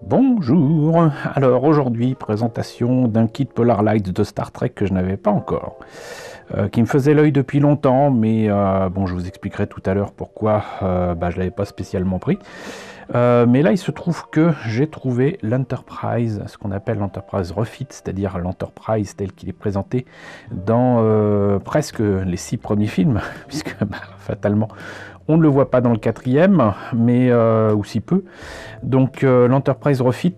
Bonjour, alors aujourd'hui présentation d'un kit Polar Lights de Star Trek que je n'avais pas encore, qui me faisait l'œil depuis longtemps, mais bon, je vous expliquerai tout à l'heure pourquoi je ne l'avais pas spécialement pris. Mais là il se trouve que j'ai trouvé l'Enterprise, ce qu'on appelle l'Enterprise Refit, c'est-à-dire l'Enterprise tel qu'il est présenté dans presque les 6 premiers films, puisque fatalement on ne le voit pas dans le 4e, mais ou si peu. Donc l'Enterprise Refit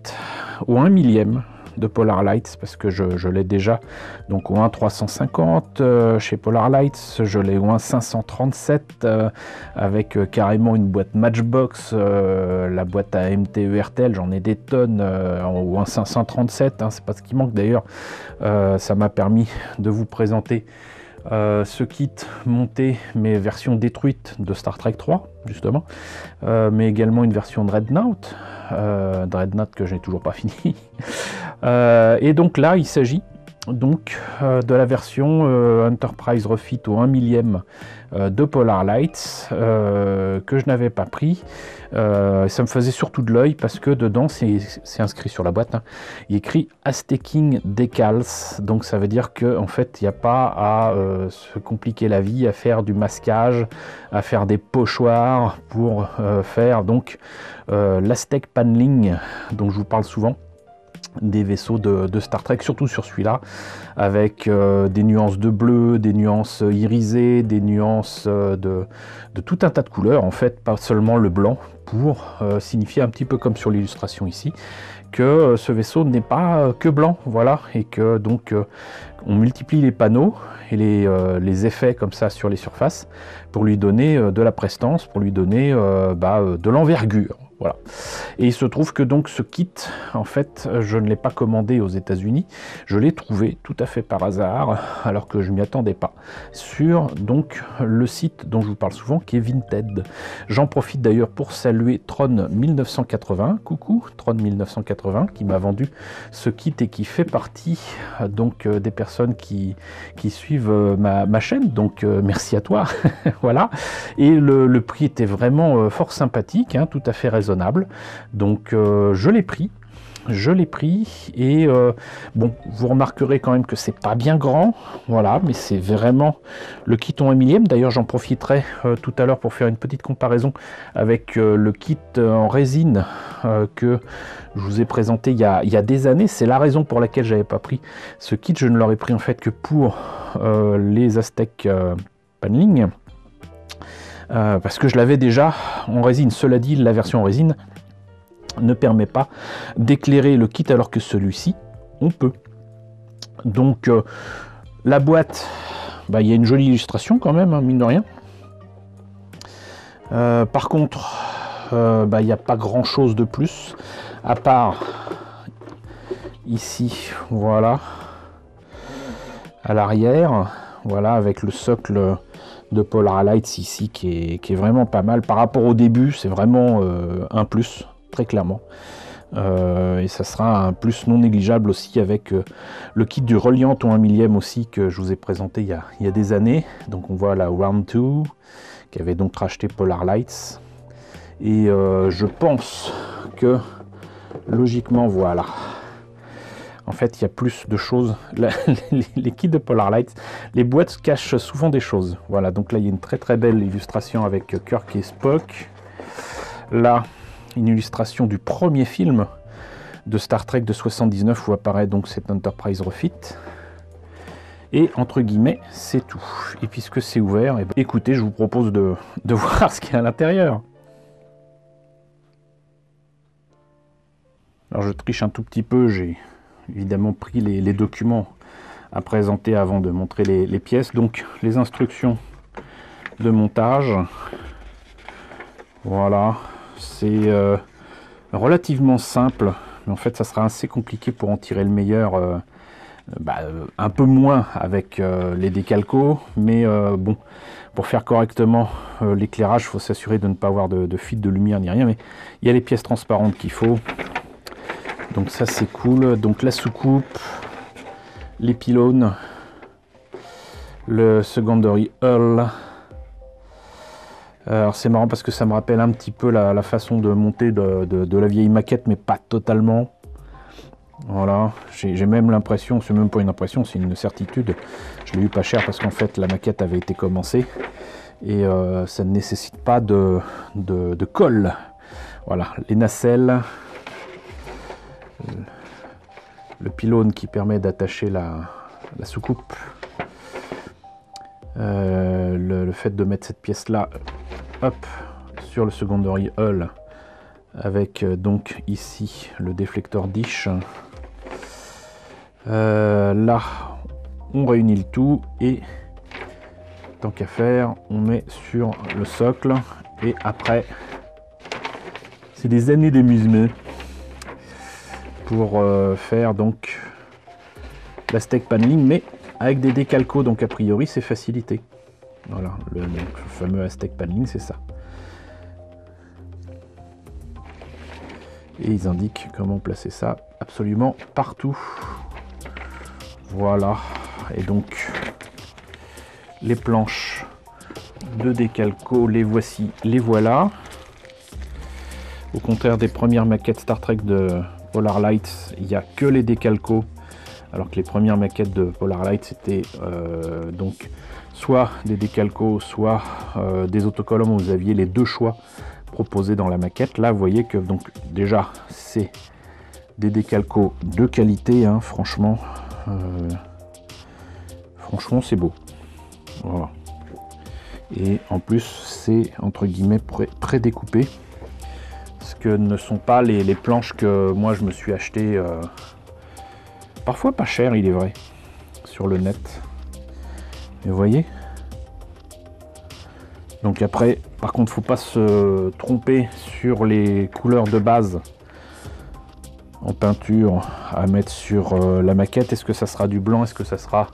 au 1 millième de Polar Lights, parce que je l'ai déjà donc au 1.350 chez Polar Lights, je l'ai au 1.537 avec carrément une boîte Matchbox, la boîte à MTE-RTL, j'en ai des tonnes au 1.537, hein, c'est pas ce qui manque d'ailleurs. Ça m'a permis de vous présenter ce kit monté, mais version détruite de Star Trek 3 justement, mais également une version Dreadnought, que je n'ai toujours pas fini. Et donc là il s'agit donc de la version Enterprise Refit au 1 millième de Polar Lights que je n'avais pas pris. Ça me faisait surtout de l'œil parce que dedans c'est inscrit sur la boîte, hein, il est écrit Aztecing Decals, donc ça veut dire que en fait il n'y a pas à se compliquer la vie, à faire du masquage, à faire des pochoirs pour faire donc l'Aztec paneling dont je vous parle souvent, des vaisseaux de Star Trek, surtout sur celui-là, avec des nuances de bleu, des nuances irisées, des nuances de tout un tas de couleurs, en fait, pas seulement le blanc, pour signifier un petit peu comme sur l'illustration ici, que ce vaisseau n'est pas que blanc, voilà, et que donc on multiplie les panneaux et les effets comme ça sur les surfaces pour lui donner de la prestance, pour lui donner de l'envergure. Voilà. Et il se trouve que donc ce kit, en fait, je ne l'ai pas commandé aux États-Unis, je l'ai trouvé tout à fait par hasard, alors que je m'y attendais pas, sur donc le site dont je vous parle souvent, qui est Vinted. J'en profite d'ailleurs pour saluer Tron 1980, coucou Tron 1980, qui m'a vendu ce kit et qui fait partie donc des personnes qui suivent ma chaîne, donc merci à toi. Voilà. Et le prix était vraiment fort sympathique, hein, tout à fait raisonnable, donc je l'ai pris et bon, vous remarquerez quand même que c'est pas bien grand, voilà, mais c'est vraiment le kit en 1 millième. D'ailleurs j'en profiterai tout à l'heure pour faire une petite comparaison avec le kit en résine que je vous ai présenté il y a des années. C'est la raison pour laquelle j'avais pas pris ce kit, je ne l'aurais pris en fait que pour les Aztec paneling, parce que je l'avais déjà en résine. Cela dit, la version en résine ne permet pas d'éclairer le kit, alors que celui-ci, on peut. Donc, la boîte, il y a une jolie illustration quand même, hein, mine de rien. Par contre, il n'y a pas grand-chose de plus, à part ici, voilà, à l'arrière, voilà, avec le socle de Polar Lights ici qui est vraiment pas mal par rapport au début. C'est vraiment un plus, très clairement, et ça sera un plus non négligeable aussi avec le kit du Reliant au 1 millième aussi, que je vous ai présenté il y a des années. Donc on voit la Round 2 qui avait donc racheté Polar Lights, et je pense que logiquement, voilà, en fait, il y a plus de choses. Les kits de Polar Lights, les boîtes cachent souvent des choses. Voilà, donc là, il y a une très très belle illustration avec Kirk et Spock. Là, une illustration du premier film de Star Trek de 79 où apparaît donc cette Enterprise Refit. Et entre guillemets, c'est tout. Et puisque c'est ouvert, écoutez, je vous propose de voir ce qu'il y a à l'intérieur. Alors, je triche un tout petit peu, j'ai évidemment pris les documents à présenter avant de montrer les pièces. Donc les instructions de montage, voilà, c'est relativement simple, mais en fait ça sera assez compliqué pour en tirer le meilleur, un peu moins avec les décalcos, mais bon, pour faire correctement l'éclairage, il faut s'assurer de ne pas avoir de fuite de lumière ni rien, mais il y a les pièces transparentes qu'il faut. Donc ça c'est cool. Donc la soucoupe, les pylônes, le secondary hull, Alors c'est marrant parce que ça me rappelle un petit peu la façon de monter de la vieille maquette, mais pas totalement. Voilà, j'ai même l'impression, c'est même pas une impression, c'est une certitude. Je l'ai eu pas cher parce qu'en fait la maquette avait été commencée et ça ne nécessite pas de colle. Voilà, les nacelles, le pylône qui permet d'attacher la soucoupe, le fait de mettre cette pièce là, hop, sur le secondary hull, avec donc ici le déflecteur dish. Là, on réunit le tout et tant qu'à faire, on met sur le socle et après, c'est des années d'amusement pour faire donc la steak paneling, mais avec des décalcos, donc a priori c'est facilité. Voilà, le fameux Aztec paneling, c'est ça. Et ils indiquent comment placer ça absolument partout. Voilà, et donc les planches de décalco, les voici, les voilà. Au contraire des premières maquettes Star Trek de Polar Lights, il n'y a que les décalcos, alors que les premières maquettes de Polar Lights c'était donc soit des décalcos, soit des autocollants où vous aviez les deux choix proposés dans la maquette. Là, vous voyez que donc déjà c'est des décalcos de qualité, hein, franchement. Franchement c'est beau, voilà. Et en plus c'est entre guillemets pré-découpé, ce que ne sont pas les planches que moi je me suis acheté parfois pas cher, il est vrai, sur le net. Et vous voyez, donc après par contre faut pas se tromper sur les couleurs de base en peinture à mettre sur la maquette. Est-ce que ça sera du blanc, est-ce que ça sera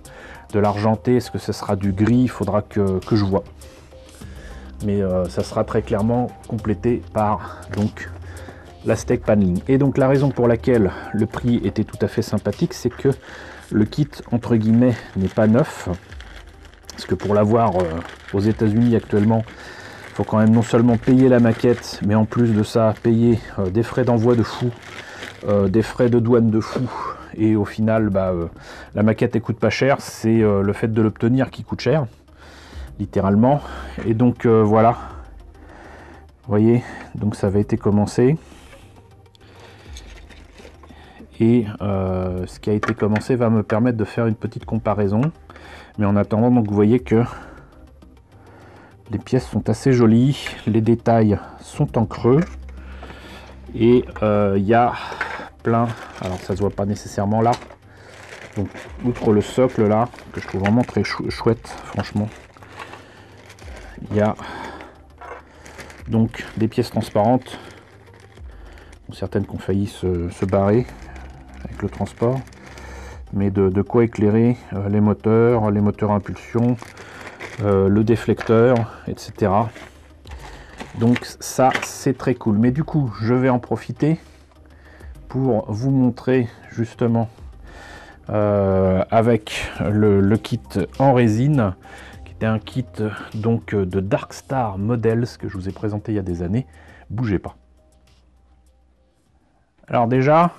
de l'argenté, est-ce que ça sera du gris? Il faudra que je vois, mais ça sera très clairement complété par donc l'Aztec paneling. Et donc la raison pour laquelle le prix était tout à fait sympathique, c'est que le kit entre guillemets n'est pas neuf, parce que pour l'avoir aux États-Unis actuellement, il faut quand même non seulement payer la maquette, mais en plus de ça payer des frais d'envoi de fou, des frais de douane de fou, et au final la maquette elle coûte pas cher, c'est le fait de l'obtenir qui coûte cher, littéralement. Et donc voilà, vous voyez, donc ça avait été commencé, et ce qui a été commencé va me permettre de faire une petite comparaison. Mais en attendant, donc vous voyez que les pièces sont assez jolies, les détails sont en creux, et il y a plein, alors ça se voit pas nécessairement là, donc outre le socle là que je trouve vraiment très chouette, franchement, il y a donc des pièces transparentes, certaines qui ont failli se barrer avec le transport, mais de quoi éclairer les moteurs à impulsion, le déflecteur, etc. Donc ça c'est très cool. Mais du coup je vais en profiter pour vous montrer justement avec le kit en résine, qui était un kit donc de Dark Star Models que je vous ai présenté il y a des années. Bougez pas. Alors déjà,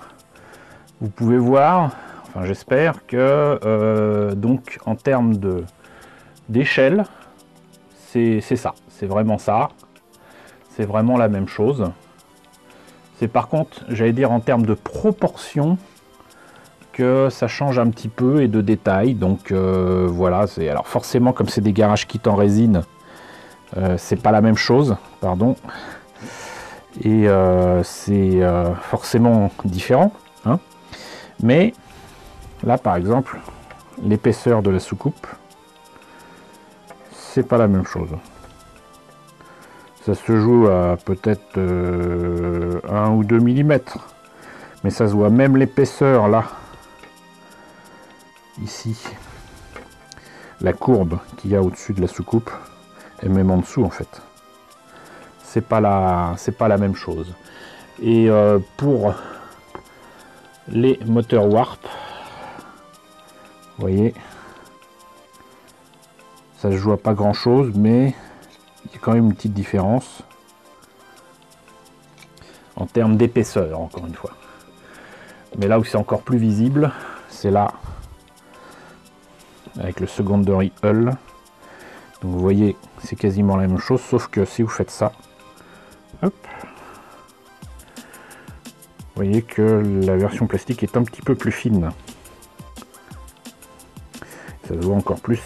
vous pouvez voir, enfin j'espère que donc en termes d'échelle, c'est ça, c'est vraiment ça, c'est vraiment la même chose. C'est par contre, j'allais dire en termes de proportion, que ça change un petit peu, et de détails. Donc voilà, c'est alors forcément comme c'est des garage kits en résine, c'est pas la même chose, pardon, et c'est forcément différent, hein. Mais là par exemple, l'épaisseur de la soucoupe, c'est pas la même chose. Ça se joue à peut-être 1 ou 2 mm, mais ça se voit, même l'épaisseur là, ici, la courbe qu'il y a au-dessus de la soucoupe, et même en dessous en fait, c'est pas la même chose. Et pour les moteurs warp, vous voyez, ça se joue à pas grand chose, mais il y a quand même une petite différence en termes d'épaisseur, encore une fois. Mais là où c'est encore plus visible, c'est là, avec le secondary hull. Donc vous voyez, c'est quasiment la même chose, sauf que si vous faites ça, hop, vous voyez que la version plastique est un petit peu plus fine. Ça se voit encore plus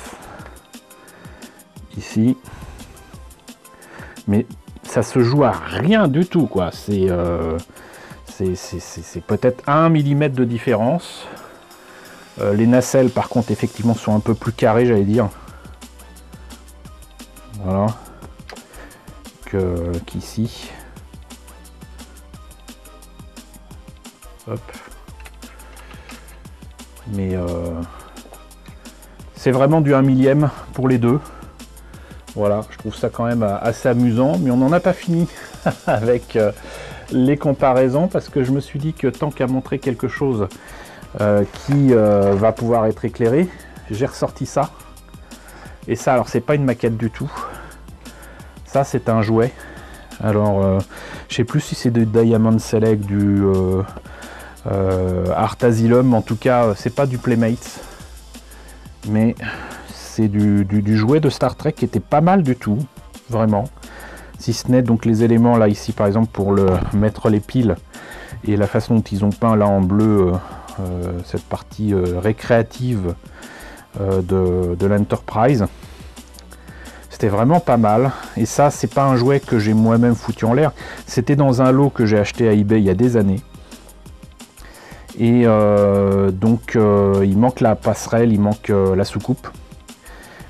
ici. Mais ça se joue à rien du tout, quoi. C'est peut-être 1 mm de différence. Les nacelles, par contre, effectivement, sont un peu plus carrées, j'allais dire. Voilà. Qu'ici. Hop. Mais c'est vraiment du 1 millième pour les deux. Voilà, je trouve ça quand même assez amusant, mais on n'en a pas fini avec les comparaisons, parce que je me suis dit que tant qu'à montrer quelque chose qui va pouvoir être éclairé, j'ai ressorti ça. Et ça, alors c'est pas une maquette du tout. Ça, c'est un jouet. Alors, je sais plus si c'est du Diamond Select, du Art Asylum, en tout cas, c'est pas du Playmates. Mais c'est du jouet de Star Trek qui était pas mal du tout, vraiment. Si ce n'est donc les éléments là ici par exemple pour mettre les piles et la façon dont ils ont peint là en bleu cette partie récréative de l'Enterprise. C'était vraiment pas mal. Et ça, c'est pas un jouet que j'ai moi-même foutu en l'air. C'était dans un lot que j'ai acheté à eBay il y a des années. Et donc il manque la passerelle, il manque la soucoupe.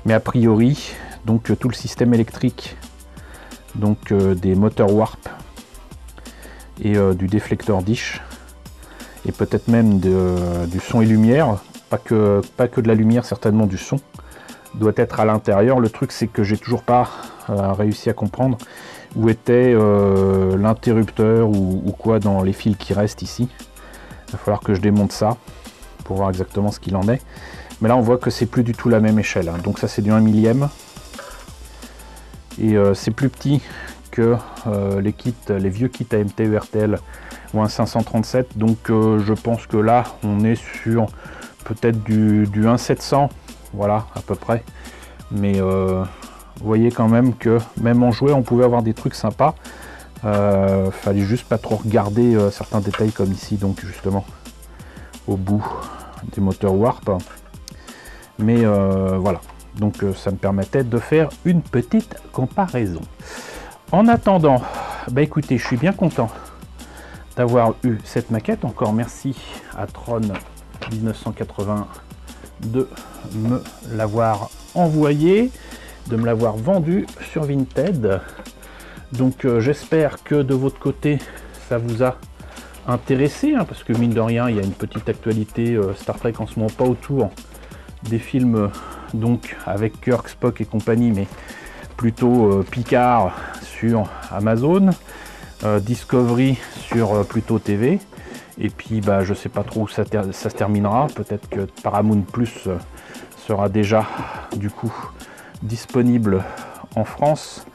Mais a priori, donc tout le système électrique, donc des moteurs warp et du déflecteur dish, et peut-être même du son et lumière, pas que de la lumière, certainement du son, doit être à l'intérieur. Le truc, c'est que j'ai toujours pas réussi à comprendre où était l'interrupteur ou quoi dans les fils qui restent ici. Il va falloir que je démonte ça pour voir exactement ce qu'il en est. Mais là, on voit que c'est plus du tout la même échelle. Hein. Donc ça, c'est du 1 millième. Et c'est plus petit que les vieux kits AMT ERTL ou un 537. Donc je pense que là, on est sur peut-être du 1.700. Voilà, à peu près. Mais vous voyez quand même que même en jouet, on pouvait avoir des trucs sympas. Fallait juste pas trop regarder certains détails comme ici, donc justement au bout des moteurs warp. Mais voilà, donc ça me permettait de faire une petite comparaison. En attendant, bah écoutez, je suis bien content d'avoir eu cette maquette. Encore merci à Tron 1980 de me l'avoir envoyé, de me l'avoir vendu sur Vinted. Donc j'espère que de votre côté ça vous a intéressé, hein, parce que mine de rien il y a une petite actualité Star Trek en ce moment, pas autour des films donc avec Kirk, Spock et compagnie, mais plutôt Picard sur Amazon, Discovery sur Pluto TV, et puis bah je sais pas trop où ça se terminera. Peut-être que Paramount Plus sera déjà du coup disponible en France.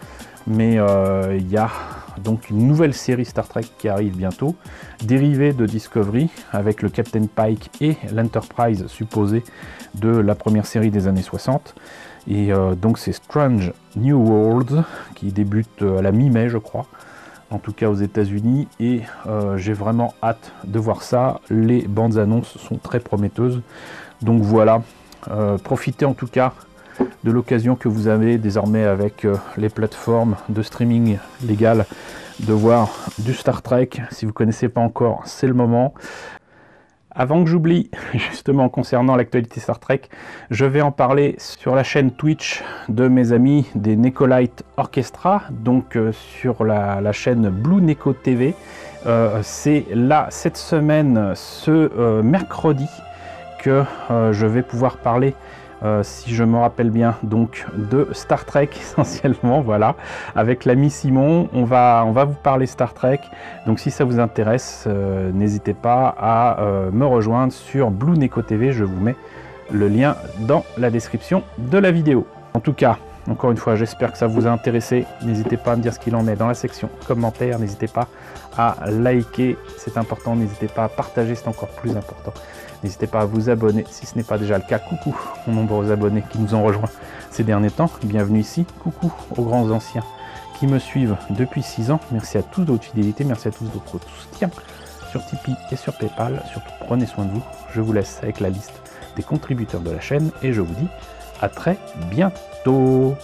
Mais il y a donc une nouvelle série Star Trek qui arrive bientôt, dérivée de Discovery, avec le Captain Pike et l'Enterprise supposée de la première série des années 60. Et donc c'est Strange New Worlds qui débute à la mi-mai, je crois, en tout cas aux États-Unis. Et j'ai vraiment hâte de voir ça. Les bandes annonces sont très prometteuses. Donc voilà, profitez en tout cas de l'occasion que vous avez désormais avec les plateformes de streaming légales de voir du Star Trek. Si vous ne connaissez pas encore, c'est le moment. Avant que j'oublie, justement concernant l'actualité Star Trek, je vais en parler sur la chaîne Twitch de mes amis des Necolite Orchestra, donc sur la chaîne Blue Neko TV. C'est là, cette semaine, ce mercredi, que je vais pouvoir parler, si je me rappelle bien, donc de Star Trek essentiellement, voilà, avec l'ami Simon, on va vous parler Star Trek. Donc si ça vous intéresse, n'hésitez pas à me rejoindre sur Blue Neko TV, je vous mets le lien dans la description de la vidéo. En tout cas, Encore une fois, j'espère que ça vous a intéressé. N'hésitez pas à me dire ce qu'il en est dans la section commentaires. N'hésitez pas à liker, c'est important. N'hésitez pas à partager, c'est encore plus important. N'hésitez pas à vous abonner si ce n'est pas déjà le cas. Coucou aux nombreux abonnés qui nous ont rejoints ces derniers temps. Bienvenue ici. Coucou aux grands anciens qui me suivent depuis 6 ans. Merci à tous de votre fidélité. Merci à tous de votre soutien sur Tipeee et sur Paypal. Surtout, prenez soin de vous. Je vous laisse avec la liste des contributeurs de la chaîne et je vous dis à très bientôt.